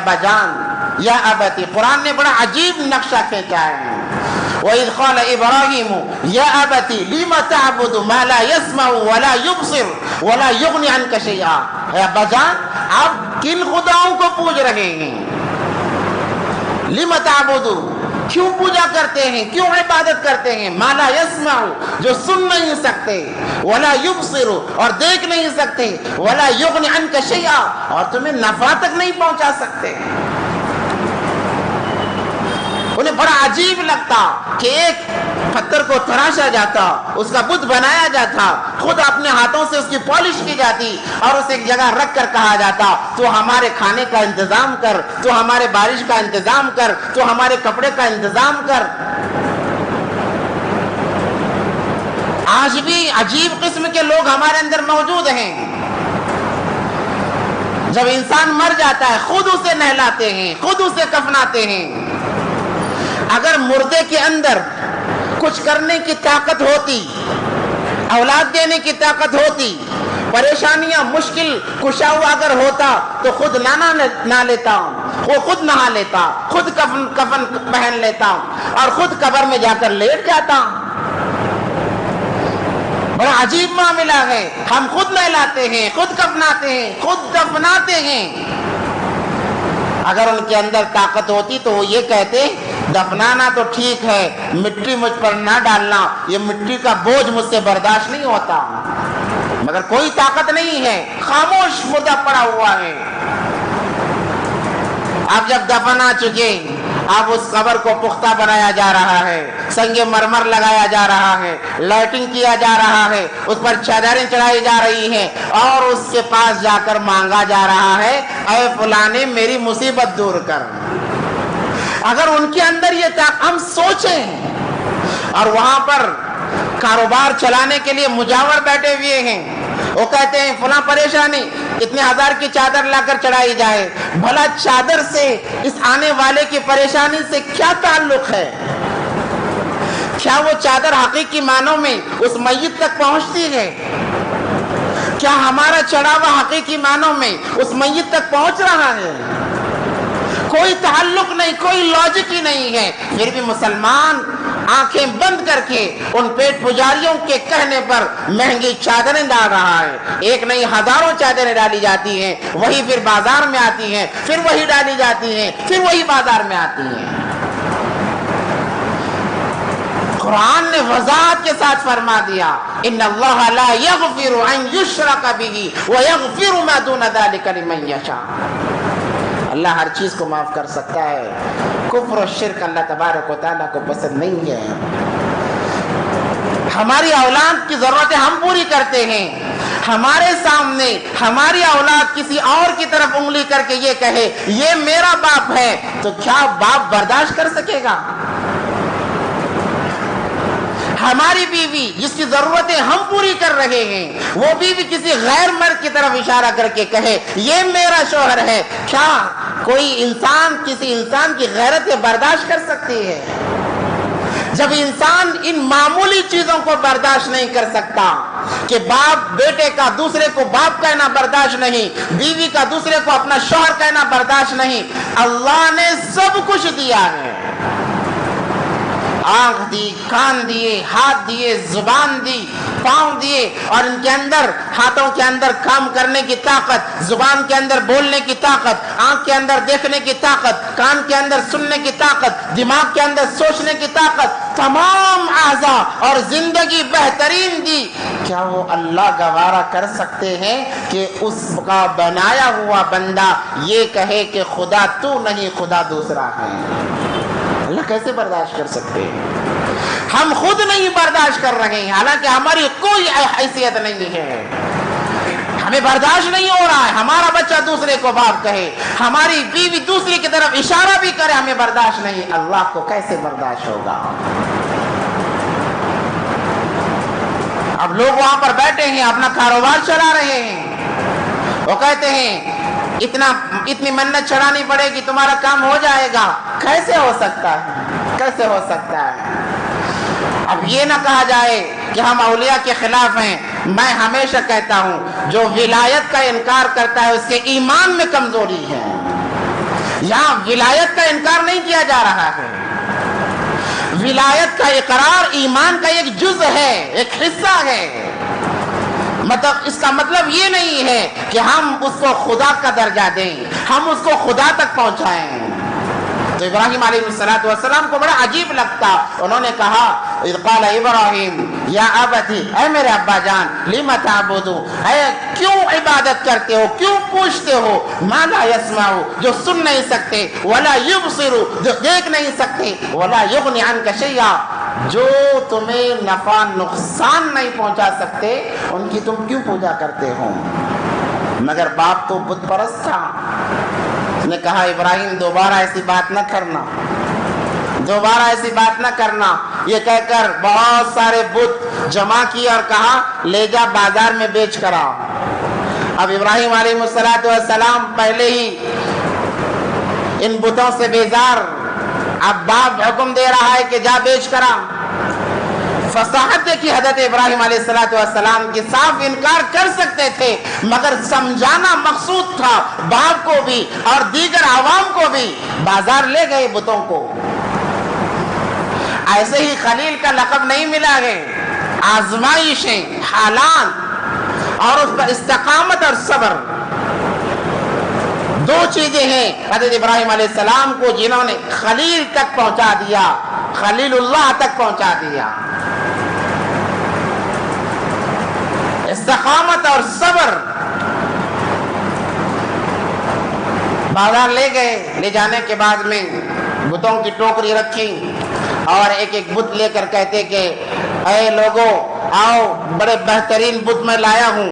ابا جان یا ابتی، قرآن نے بڑا عجیب نقشہ کھینچا ہے. وَإِذْ قَالَ إِبْرَاهِيمُ يَا أَبَتِ لِمَ تَعْبُدُ مَا لَا يَسْمَعُ وَلَا يُبْصِرُ وَلَا يُغْنِ عَنْكَ شَيْئًا. اے ابا جان آپ کن خداؤں کو پوج رہے ہیں؟ لِمَ تَعْبُدُ کیوں پوجا کرتے ہیں، کیوں عبادت کرتے ہیں؟ مَا لَا يَسْمَعُ جو سن نہیں سکتے، وَلَا يُبْصِرُ اور دیکھ نہیں سکتے، وَلَا يُغْنِ عَنْكَ شَيْئًا اور تمہیں نفع تک نہیں پہنچا سکتے. انہیں بڑا عجیب لگتا کہ ایک پتھر کو تراشا جاتا، اس کا بت بنایا جاتا، خود اپنے ہاتھوں سے اس کی پالش کی جاتی اور اسے ایک جگہ رکھ کر کہا جاتا تو ہمارے کھانے کا انتظام کر، تو ہمارے بارش کا انتظام کر، تو ہمارے کپڑے کا انتظام کر. آج بھی عجیب قسم کے لوگ ہمارے اندر موجود ہیں. جب انسان مر جاتا ہے خود اسے نہلاتے ہیں، خود اسے کفناتے ہیں. اگر مردے کے اندر کچھ کرنے کی طاقت ہوتی، اولاد دینے کی طاقت ہوتی، پریشانیاں مشکل کشا ہوا اگر ہوتا تو خود نہ لیتا، وہ خود نہا لیتا، خود کفن پہن لیتا اور خود قبر میں جا کر لیٹ جاتا. بڑا عجیب معاملہ ہے. ہم خود نہلاتے ہیں، خود کفناتے ہیں، خود دفناتے ہیں. اگر ان کے اندر طاقت ہوتی تو وہ یہ کہتے دفنانا تو ٹھیک ہے، مٹی مجھ پر نہ ڈالنا، یہ مٹی کا بوجھ مجھ سے برداشت نہیں ہوتا. مگر کوئی طاقت نہیں ہے، خاموش مردہ پڑا ہوا ہے. اب جب دفن آ چکے، اب اس قبر کو پختہ بنایا جا رہا ہے، سنگ مرمر لگایا جا رہا ہے، لائٹنگ کیا جا رہا ہے، اس پر چادریں چڑھائی جا رہی ہیں اور اس کے پاس جا کر مانگا جا رہا ہے اے فلانے میری مصیبت دور کر. اگر ان کے اندر یہ ہم سوچیں، اور وہاں پر کاروبار چلانے کے لیے مجاور بیٹھے ہوئے ہیں، وہ کہتے ہیں فلاں پریشانی اتنے ہزار کی چادر لا کر چڑھائی جائے. بھلا چادر سے اس آنے والے کی پریشانی سے کیا تعلق ہے؟ کیا وہ چادر حقیقی معنوں میں اس میت تک پہنچتی ہے؟ کیا ہمارا چڑھاوا حقیقی معنوں میں اس میت تک پہنچ رہا ہے؟ کوئی تعلق نہیں، کوئی لاجک ہی نہیں ہے. پھر بھی مسلمان آنکھیں بند کر کے ان پیٹ پجاریوں کے کہنے پر مہنگی چادریں ڈال رہا ہے. ایک نہیں ہزاروں چادریں ڈالی جاتی ہیں، وہی پھر بازار میں آتی ہیں، پھر وہی ڈالی جاتی ہیں، پھر وہی بازار میں آتی ہیں. قرآن نے وضاحت کے ساتھ فرما دیا ان اللہ لا یغفر ان یشرک بہ ویغفر ما دون ذلک لمن یشاء. اللہ ہر چیز کو معاف کر سکتا ہے. کفر و شرک اللہ تبارک و تعالیٰ کو پسند نہیں ہے. ہماری اولاد کی ضرورتیں ہم پوری کرتے ہیں. ہمارے سامنے ہماری اولاد کسی اور کی طرف انگلی کر کے یہ کہے یہ میرا باپ ہے تو کیا باپ برداشت کر سکے گا؟ ہماری بیوی جس کی ضرورتیں ہم پوری کر رہے ہیں وہ بیوی کسی غیر مرد کی طرف اشارہ کر کے کہے یہ میرا شوہر ہے، کیا کوئی انسان کسی انسان کی غیرت برداشت کر سکتی ہے؟ جب انسان ان معمولی چیزوں کو برداشت نہیں کر سکتا کہ باپ بیٹے کا دوسرے کو باپ کہنا برداشت نہیں، بیوی کا دوسرے کو اپنا شوہر کہنا برداشت نہیں. اللہ نے سب کچھ دیا ہے، آنکھ دی، کان دیے، ہاتھ دیے، زبان دی، پاؤں دیے، اور ان کے اندر ہاتھوں کے اندر کام کرنے کی طاقت، زبان کے اندر بولنے کی طاقت، آنکھ کے اندر دیکھنے کی طاقت، کان کے اندر سننے کی طاقت، دماغ کے اندر سوچنے کی طاقت، تمام اعضاء اور زندگی بہترین دی. کیا وہ اللہ گوارا کر سکتے ہیں کہ اس کا بنایا ہوا بندہ یہ کہے کہ خدا تو نہیں خدا دوسرا ہے؟ اللہ کیسے برداشت کر سکتے ہیں؟ ہم خود نہیں برداشت کر رہے ہیں، حالانکہ ہماری کوئی حیثیت نہیں ہے. ہمیں برداشت نہیں ہو رہا ہے ہمارا بچہ دوسرے کو باپ کہے، ہماری بیوی دوسری کی طرف اشارہ بھی کرے، ہمیں برداشت نہیں. اللہ کو کیسے برداشت ہوگا؟ اب لوگ وہاں پر بیٹھے ہیں، اپنا کاروبار چلا رہے ہیں، وہ کہتے ہیں اتنی منت چڑھانی پڑے گی تمہارا کام ہو جائے گا. کیسے ہو سکتا ہے؟ کیسے ہو سکتا ہے؟ اب یہ نہ کہا جائے کہ ہم اولیاء کے خلاف ہیں. میں ہمیشہ کہتا ہوں جو ولایت کا انکار کرتا ہے اس کے ایمان میں کمزوری ہے. یہاں ولایت کا انکار نہیں کیا جا رہا ہے، ولایت کا اقرار ایمان کا ایک جز ہے، ایک حصہ ہے۔ مطلب اس کا مطلب یہ نہیں ہے کہ ہم اس کو خدا کا درجہ دیں، ہم اس کو خدا تک پہنچائیں۔ تو ابراہیم علیہ السلام کو بڑا عجیب لگتا، انہوں نے کہا اذ قال ابراہیم یا ابتی، اے میرے ابا جان، لم تعبدو، اے کیوں عبادت کرتے ہو، کیوں پوچھتے ہو، ما لا یسمع، جو سن نہیں سکتے، ولا یبصر، جو دیکھ نہیں سکتے، ولا یغنی عنک شیئا، جو تمہیں نفع نقصان نہیں پہنچا سکتے، ان کی تم کیوں پوجا کرتے ہو؟ مگر باپ تو بت پرست تھا، اس نے کہا ابراہیم دوبارہ ایسی بات نہ کرنا، دوبارہ ایسی بات نہ کرنا، یہ کہہ کر بہت سارے بت جمع کیے اور کہا لے جا بازار میں بیچ کر آؤ۔ اب ابراہیم علیہ السلام پہلے ہی ان بتوں سے بیزار، اب باپ حکم دے رہا ہے کہ جا بیچ کر آ۔ فصاحت دیکھی حضرت ابراہیم علیہ السلام کی، صاف انکار کر سکتے تھے مگر سمجھانا مقصود تھا، باپ کو بھی اور دیگر عوام کو بھی۔ بازار لے گئے بتوں کو، ایسے ہی خلیل کا لقب نہیں ملا ہے، آزمائشیں، حالات اور اس پر استقامت اور صبر، دو چیزیں ہیں حضرت ابراہیم علیہ السلام کو جنہوں نے خلیل تک پہنچا دیا، خلیل اللہ تک پہنچا دیا۔ استقامت اور صبر۔ بازار لے گئے، لے جانے کے بعد میں بتوں کی ٹوکری رکھی اور ایک ایک بت لے کر کہتے کہ اے لوگو آؤ، بڑے بہترین بت میں لایا ہوں،